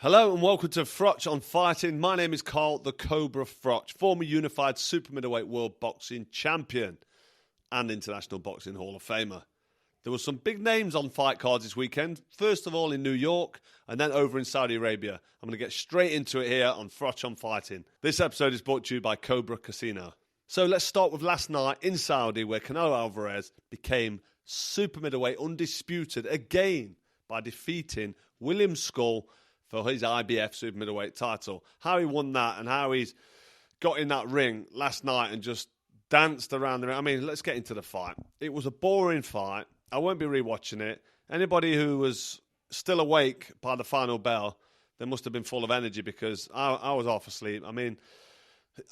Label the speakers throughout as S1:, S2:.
S1: Hello and welcome to Froch on Fighting. My name is Carl the Cobra Froch, former unified super middleweight world boxing champion and International Boxing Hall of Famer. There were some big names on fight cards this weekend. First of all in New York and then over in Saudi Arabia. I'm going to get straight into it here on Froch on Fighting. This episode is brought to you by Cobra Casino. So let's start with last night in Saudi where Canelo Alvarez became super middleweight undisputed again by defeating William Skull for his IBF super middleweight title. How he won that and how he's got in that ring last night and just danced around the ring. I mean, let's get into the fight. It was a boring fight. I won't be rewatching it. Anybody who was still awake by the final bell, they must have been full of energy because I was half asleep. I mean,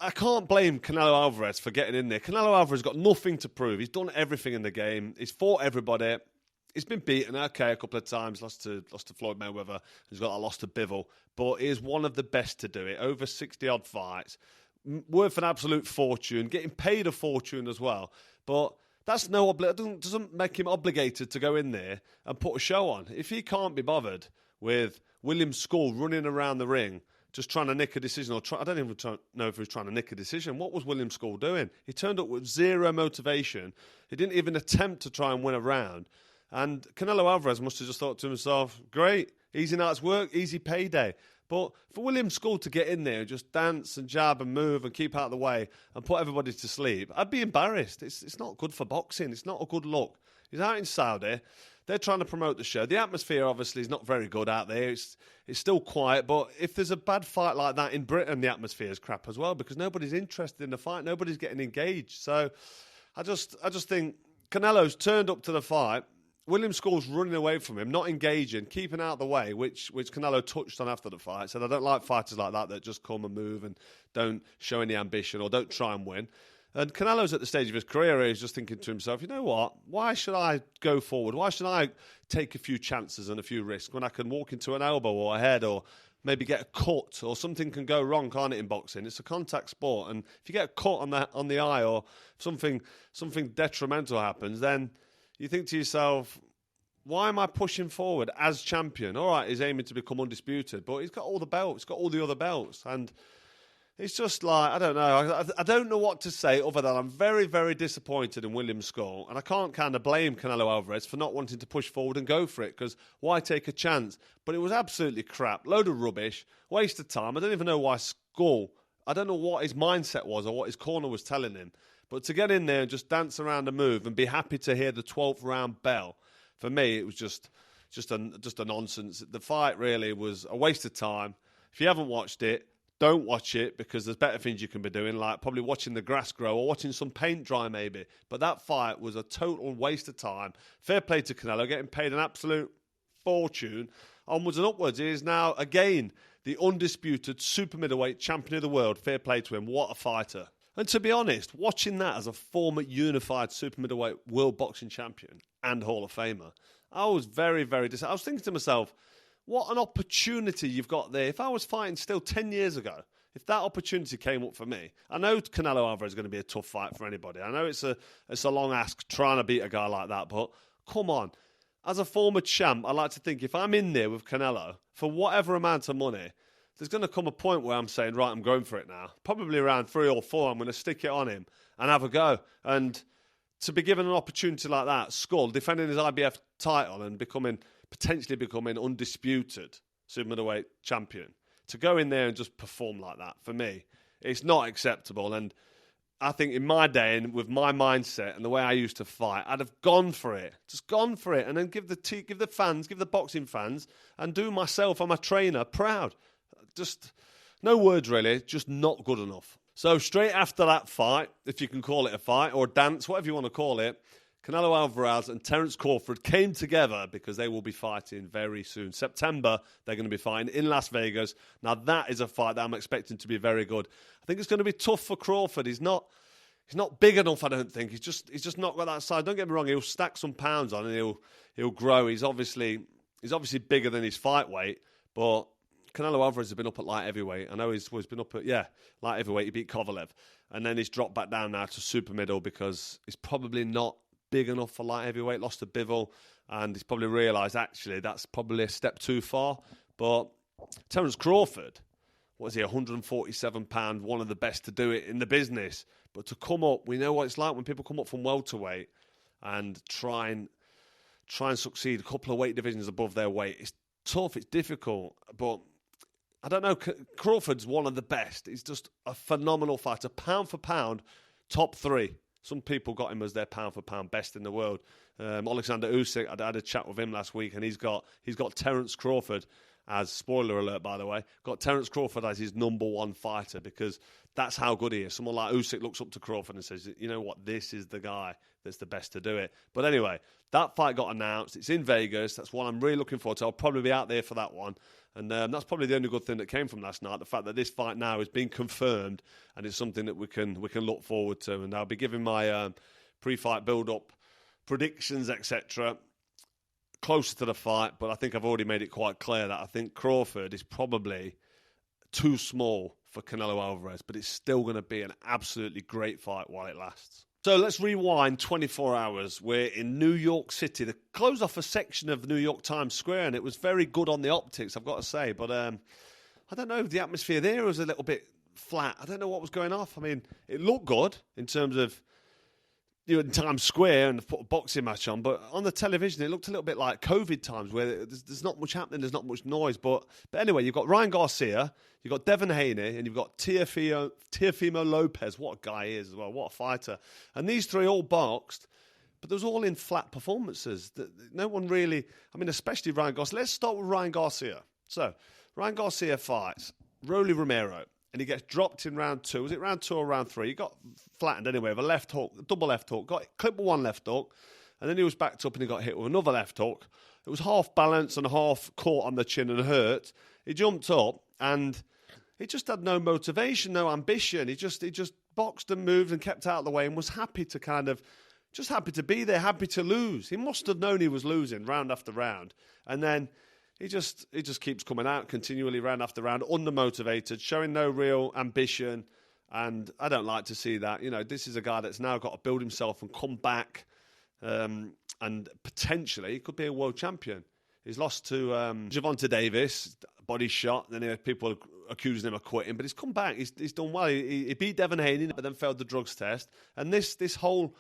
S1: I can't blame Canelo Alvarez for getting in there. Canelo Alvarez got nothing to prove. He's done everything in the game. He's fought everybody. He's been beaten, a couple of times, lost to Floyd Mayweather. He's got a loss to Bivol. But he is one of the best to do it. Over 60-odd fights. Worth an absolute fortune. Getting paid a fortune as well. But that's doesn't make him obligated to go in there and put a show on. If he can't be bothered with William Skull running around the ring, just trying to nick a decision, I don't even know if he was trying to nick a decision. What was William Skull doing? He turned up with zero motivation. He didn't even attempt to try and win a round. And Canelo Alvarez must have just thought to himself, great, easy night's work, easy payday. But for William Skull to get in there and just dance and jab and move and keep out of the way and put everybody to sleep, I'd be embarrassed. It's not good for boxing. It's not a good look. He's out in Saudi. They're trying to promote the show. The atmosphere, obviously, is not very good out there. It's still quiet. But if there's a bad fight like that in Britain, the atmosphere is crap as well because nobody's interested in the fight. Nobody's getting engaged. So I just think Canelo's turned up to the fight. William Skull's running away from him, not engaging, keeping out of the way, which Canelo touched on after the fight. Said, I don't like fighters like that just come and move and don't show any ambition or don't try and win. And Canelo's at the stage of his career where he's just thinking to himself, you know what? Why should I go forward? Why should I take a few chances and a few risks when I can walk into an elbow or a head or maybe get a cut or something can go wrong, can't it, in boxing? It's a contact sport. And if you get a cut on the eye or something detrimental happens, then you think to yourself, why am I pushing forward as champion? All right, he's aiming to become undisputed, but he's got all the belts. He's got all the other belts. And it's just like, I don't know. I don't know what to say other than I'm very, very disappointed in William Skull. And I can't kind of blame Canelo Alvarez for not wanting to push forward and go for it because why take a chance? But it was absolutely crap. Load of rubbish. Waste of time. I don't even know why Skull, I don't know what his mindset was or what his corner was telling him. But to get in there and just dance around and move and be happy to hear the 12th round bell, for me, it was just a nonsense. The fight really was a waste of time. If you haven't watched it, don't watch it because there's better things you can be doing, like probably watching the grass grow or watching some paint dry maybe. But that fight was a total waste of time. Fair play to Canelo, getting paid an absolute fortune. Onwards and upwards. He is now, again, the undisputed super middleweight champion of the world. Fair play to him. What a fighter. And to be honest, watching that as a former unified super middleweight world boxing champion and Hall of Famer, I was very, very disappointed. I was thinking to myself, what an opportunity you've got there. If I was fighting still 10 years ago, if that opportunity came up for me, I know Canelo Alvarez is going to be a tough fight for anybody. I know it's a long ask trying to beat a guy like that, but come on. As a former champ, I like to think if I'm in there with Canelo for whatever amount of money, there's going to come a point where I'm saying, right, I'm going for it now. Probably around 3 or 4, I'm going to stick it on him and have a go. And to be given an opportunity like that, Skull, defending his IBF title and potentially becoming undisputed super middleweight champion, to go in there and just perform like that, for me, it's not acceptable. And I think in my day and with my mindset and the way I used to fight, I'd have gone for it. Just gone for it and then give the fans, give the boxing fans and do myself and my trainer proud. Just no words really, just not good enough. So straight after that fight, if you can call it a fight or a dance, whatever you want to call it, Canelo Alvarez and Terence Crawford came together because they will be fighting very soon. September, they're going to be fighting in Las Vegas. Now that is a fight that I'm expecting to be very good. I think it's going to be tough for Crawford. He's not big enough, I don't think. He's just not got that size. Don't get me wrong, he'll stack some pounds on and he'll grow. He's obviously bigger than his fight weight, but Canelo Alvarez has been up at light heavyweight. I know he's been up at, light heavyweight. He beat Kovalev. And then he's dropped back down now to super middle because he's probably not big enough for light heavyweight. Lost to Bivol. And he's probably realised, actually, that's probably a step too far. But Terence Crawford, what is he, £147, one of the best to do it in the business. But to come up, we know what it's like when people come up from welterweight and try and succeed a couple of weight divisions above their weight. It's tough, it's difficult, but I don't know. Crawford's one of the best. He's just a phenomenal fighter. Pound for pound, top 3. Some people got him as their pound for pound best in the world. Alexander Usyk, I had a chat with him last week, and he's got Terence Crawford as, spoiler alert by the way, got Terence Crawford as his number 1 fighter, because that's how good he is. Someone like Usyk looks up to Crawford and says, you know what, this is the guy that's the best to do it. But anyway, that fight got announced. It's in Vegas. That's one I'm really looking forward to. I'll probably be out there for that one. And that's probably the only good thing that came from last night, the fact that this fight now has been confirmed and it's something that we can look forward to. And I'll be giving my pre-fight build-up predictions, etc., closer to the fight, but I think I've already made it quite clear that I think Crawford is probably too small for Canelo Alvarez, but it's still going to be an absolutely great fight while it lasts. So let's rewind 24 hours. We're in New York City. They closed off a section of New York Times Square, and it was very good on the optics, I've got to say. But I don't know, the atmosphere there was a little bit flat. I don't know what was going off. I mean, it looked good in terms of, you know, in Times Square and put a boxing match on, but on the television it looked a little bit like COVID times where there's not much happening, there's not much noise. But anyway, you've got Ryan Garcia, you've got Devin Haney, and you've got Teofimo Lopez. What a guy he is as well, what a fighter. And these 3 all boxed, but they was all in flat performances. No one really, I mean, especially Ryan Garcia. Let's start with Ryan Garcia. So, Ryan Garcia fights Rolly Romero, and he gets dropped in round 2. Was it round 2 or round 3? He got flattened anyway with a left hook, a double left hook, got clipped with 1 left hook, and then he was backed up and he got hit with another left hook. It was half balanced and half caught on the chin and hurt. He jumped up and he just had no motivation, no ambition. He just boxed and moved and kept out of the way and was happy to just happy to be there, happy to lose. He must have known he was losing round after round. And then he just keeps coming out continually round after round, undermotivated, showing no real ambition. And I don't like to see that. You know, this is a guy that's now got to build himself and come back, and potentially could be a world champion. He's lost to Gervonta Davis, body shot. Then people accusing him of quitting, but he's come back. He's done well. He beat Devin Haney, but then failed the drugs test. And this whole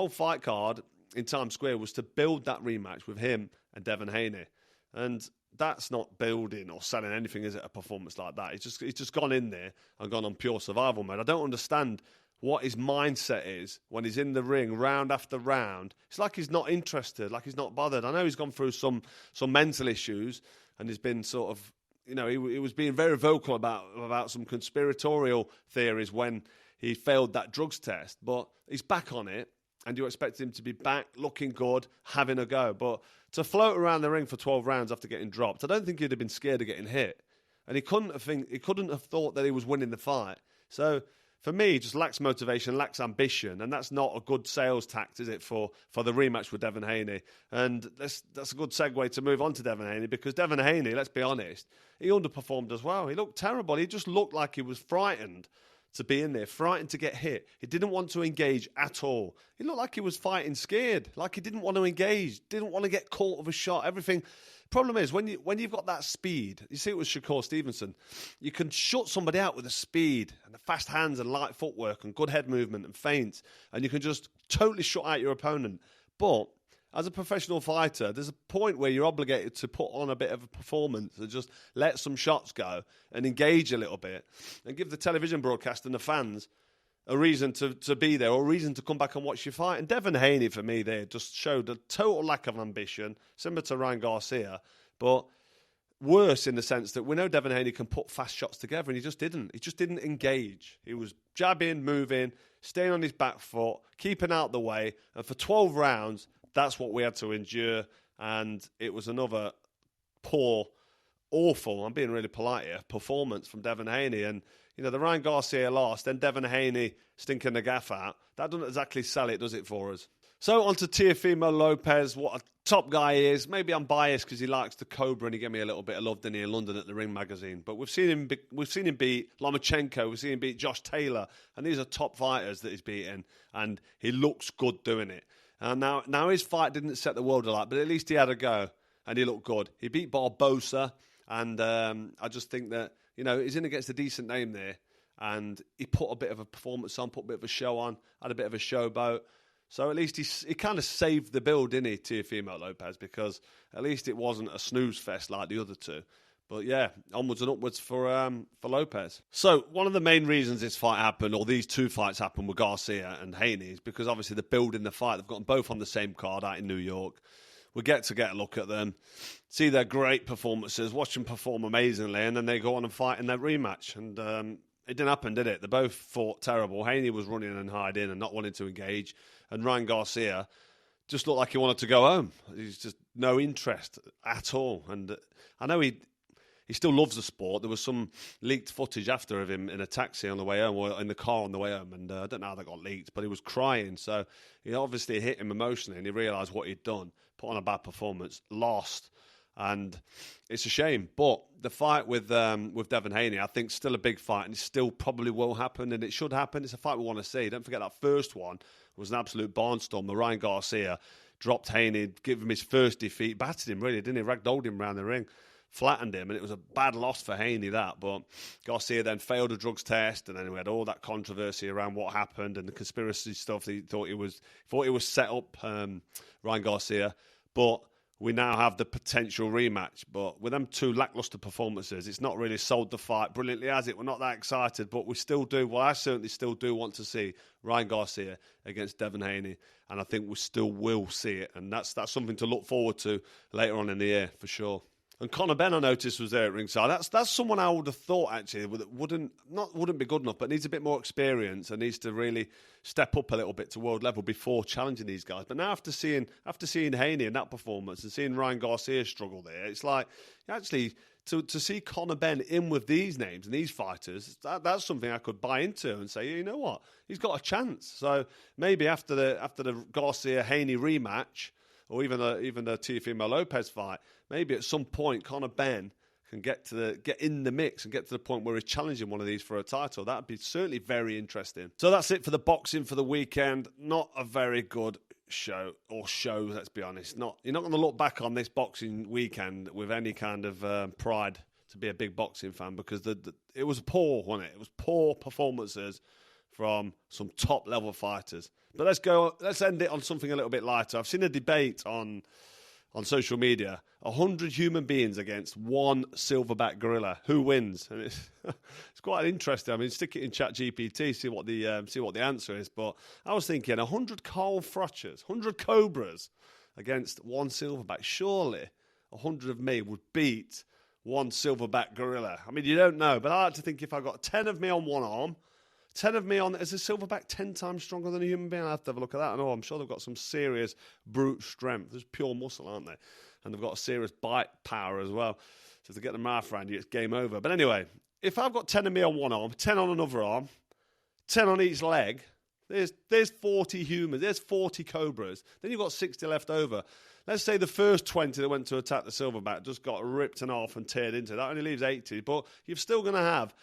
S1: fight card in Times Square was to build that rematch with him and Devin Haney. And that's not building or selling anything, is it, a performance like that? He's just gone in there and gone on pure survival mode. I don't understand what his mindset is when he's in the ring round after round. It's like he's not interested, like he's not bothered. I know he's gone through some mental issues and he's been sort of, you know, he was being very vocal about some conspiratorial theories when he failed that drugs test. But he's back on it, and you expect him to be back, looking good, having a go. But to float around the ring for 12 rounds after getting dropped, I don't think he'd have been scared of getting hit. And he couldn't have thought that he was winning the fight. So for me, he just lacks motivation, lacks ambition, and that's not a good sales tact, is it, for the rematch with Devin Haney? And that's a good segue to move on to Devin Haney, because Devin Haney, let's be honest, he underperformed as well. He looked terrible. He just looked like he was frightened to be in there, frightened to get hit. He didn't want to engage at all. He looked like he was fighting scared, like he didn't want to engage, didn't want to get caught with a shot, everything. Problem is, when you've got that speed, you see it with Shakur Stevenson, you can shut somebody out with the speed and the fast hands and light footwork and good head movement and feints, and you can just totally shut out your opponent. But as a professional fighter, there's a point where you're obligated to put on a bit of a performance and just let some shots go and engage a little bit and give the television broadcast and the fans a reason to be there or a reason to come back and watch your fight. And Devin Haney, for me, there just showed a total lack of ambition, similar to Ryan Garcia, but worse in the sense that we know Devin Haney can put fast shots together, and he just didn't. He just didn't engage. He was jabbing, moving, staying on his back foot, keeping out the way, and for 12 rounds, that's what we had to endure, and it was another poor, awful, I'm being really polite here, performance from Devin Haney. And, you know, the Ryan Garcia lost, then Devin Haney stinking the gaff out. That doesn't exactly sell it, does it, for us? So on to Teofimo Lopez, what a top guy he is. Maybe I'm biased because he likes the Cobra and he gave me a little bit of love, didn't he, in London at the Ring magazine. But we've seen him beat Lomachenko, we've seen him beat Josh Taylor, and these are top fighters that he's beaten, and he looks good doing it. And now his fight didn't set the world alight, but at least he had a go, and he looked good. He beat Barbosa, And I just think that, he's in against a decent name there. And he put a bit of a performance on, put a bit of a show on, had a bit of a showboat. So at least he kind of saved the build, didn't he, Teofimo Lopez, because at least it wasn't a snooze fest like the other two. But yeah, onwards and upwards for Lopez. So one of the main reasons this fight happened, or these two fights happened with Garcia and Haney, is because obviously they're building the fight. They've got them both on the same card out in New York. We get to get a look at them, see their great performances, watch them perform amazingly, and then they go on and fight in their rematch. And it didn't happen, did it? They both fought terrible. Haney was running and hiding and not wanting to engage. And Ryan Garcia just looked like he wanted to go home. He's just no interest at all. And I know he still loves the sport. There was some leaked footage after of him in a taxi on the way home, or in the car on the way home. And I don't know how that got leaked, but he was crying. So it obviously hit him emotionally, and he realised what he'd done. Put on a bad performance, lost. And it's a shame. But the fight with Devin Haney, I think, still a big fight, and it still probably will happen, and it should happen. It's a fight we want to see. Don't forget that first one was an absolute barnstorm. The Ryan Garcia dropped Haney, gave him his first defeat, battered him, really, didn't he? Ragdolled him around the ring, flattened him, and it was a bad loss for Haney, that. But Garcia then failed a drugs test, and then we had all that controversy around what happened and the conspiracy stuff. He thought it was set up, Ryan Garcia, but we now have the potential rematch. But with them two lacklustre performances, it's not really sold the fight brilliantly, has it? We're not that excited, but we still do. Well, I certainly still do want to see Ryan Garcia against Devin Haney, and I think we still will see it. And that's something to look forward to later on in the year, for sure. And Conor Benn, I noticed, was there at ringside. That's someone I would have thought, actually, wouldn't be good enough, but needs a bit more experience and needs to really step up a little bit to world level before challenging these guys. But now after seeing Haney in that performance and seeing Ryan Garcia struggle there, it's like, actually, to see Conor Benn in with these names and these fighters, that's something I could buy into and say, you know what, he's got a chance. So maybe after the Garcia-Haney rematch, or even the Teofimo Lopez fight, maybe at some point Conor Benn can get in the mix and get to the point where he's challenging one of these for a title. That would be certainly very interesting. So that's it for the boxing for the weekend. Not a very good shows, let's be honest. You're not going to look back on this boxing weekend with any kind of pride to be a big boxing fan, because it was poor, wasn't it? It was poor performances from some top-level fighters. But let's end it on something a little bit lighter. I've seen a debate on social media, 100 human beings against one silverback gorilla. Who wins? And it's quite interesting. I mean, stick it in ChatGPT, see what the answer is. But I was thinking 100 Carl Frochers, 100 Cobras against one silverback. Surely 100 of me would beat one silverback gorilla. I mean, you don't know, but I like to think if I got 10 of me on one arm, 10 of me on, is a silverback 10 times stronger than a human being? I'll have to have a look at that. I know, I'm sure they've got some serious brute strength. There's pure muscle, aren't they? And they've got a serious bite power as well. So if they get the mouth around you, it's game over. But anyway, if I've got 10 of me on one arm, 10 on another arm, 10 on each leg, there's 40 humans, there's 40 Cobras. Then you've got 60 left over. Let's say the first 20 that went to attack the silverback just got ripped and off and teared into. That only leaves 80. But you're still going to have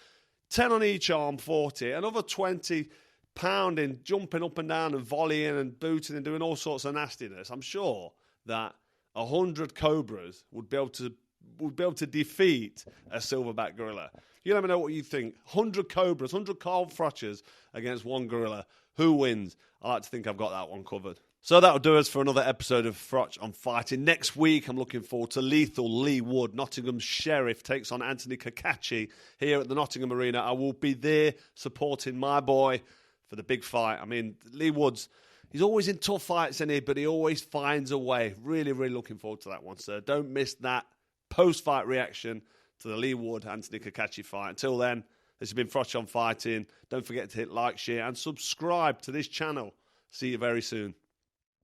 S1: 10 on each arm, 40, another 20 pounding, jumping up and down and volleying and booting and doing all sorts of nastiness. I'm sure that 100 Cobras would be able to defeat a silverback gorilla. You let me know what you think. 100 Cobras, 100 Carl Frochers against one gorilla. Who wins? I like to think I've got that one covered. So that'll do us for another episode of Froch on Fighting. Next week, I'm looking forward to lethal Lee Wood. Nottingham Sheriff takes on Anthony Kakachi here at the Nottingham Arena. I will be there supporting my boy for the big fight. I mean, Lee Wood's, he's always in tough fights, isn't he? But he always finds a way. Really, really looking forward to that one. So don't miss that post-fight reaction to the Lee Wood-Anthony Kakachi fight. Until then, this has been Froch on Fighting. Don't forget to hit like, share, and subscribe to this channel. See you very soon.